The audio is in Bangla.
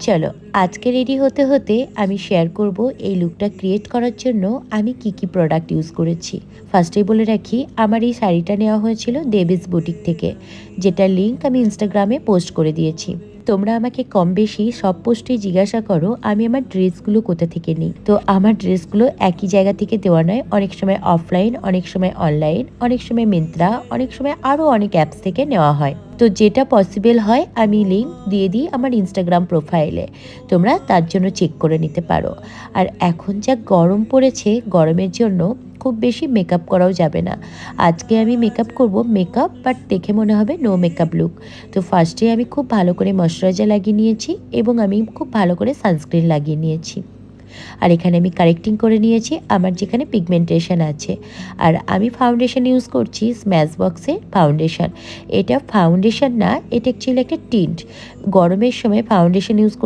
চলো, আজকে রেডি হতে হতে আমি শেয়ার করব এই লুকটা ক্রিয়েট করার জন্য আমি কি প্রোডাক্ট ইউজ করেছি। ফার্স্টেই বলে রাখি, আমার এই শাড়িটা নেওয়া হয়েছিল দেবিস বুটিক থেকে, যেটার লিঙ্ক আমি ইনস্টাগ্রামে পোস্ট করে দিয়েছি। তোমরা আমাকে কম বেশি সব পোস্টেই জিজ্ঞাসা করো আমি আমার ড্রেসগুলো কোথা থেকে নিই। তো আমার ড্রেসগুলো একই জায়গা থেকে দেওয়া নয়, অনেক সময় অফলাইন, অনেক সময় অনলাইন, অনেক সময় মিন্ত্রা, অনেক সময় আরও অনেক অ্যাপস থেকে নেওয়া হয়। তো যেটা পসিবল হয় আমি লিঙ্ক দিয়ে দিই আমার ইনস্টাগ্রাম প্রোফাইলে, তোমরা তার জন্য চেক করে নিতে পারো। আর এখন যা গরম পড়েছে, গরমের জন্য খুব বেশি মেকআপ করাও যাবে না। আজকে আমি মেকআপ করব, মেকআপ বাট দেখে মনে হবে নো মেকআপ লুক। তো ফার্স্টে আমি খুব ভালো করে ময়শ্চারাইজার লাগিয়ে নিয়েছি এবং আমি খুব ভালো করে সানস্ক্রিন লাগিয়ে নিয়েছি। আর এখানে আমি কারেক্টিং করে নিয়েছি আমার যেখানে পিগমেন্টেশন আছে। আর আমি ফাউন্ডেশন ইউজ করছি স্ম্যাশ বক্সের ফাউন্ডেশন। এটা ফাউন্ডেশন না, এটা অ্যাকচুয়ালি একটা টিন্ট। গরমের সময় ফাউন্ডেশন ইউজ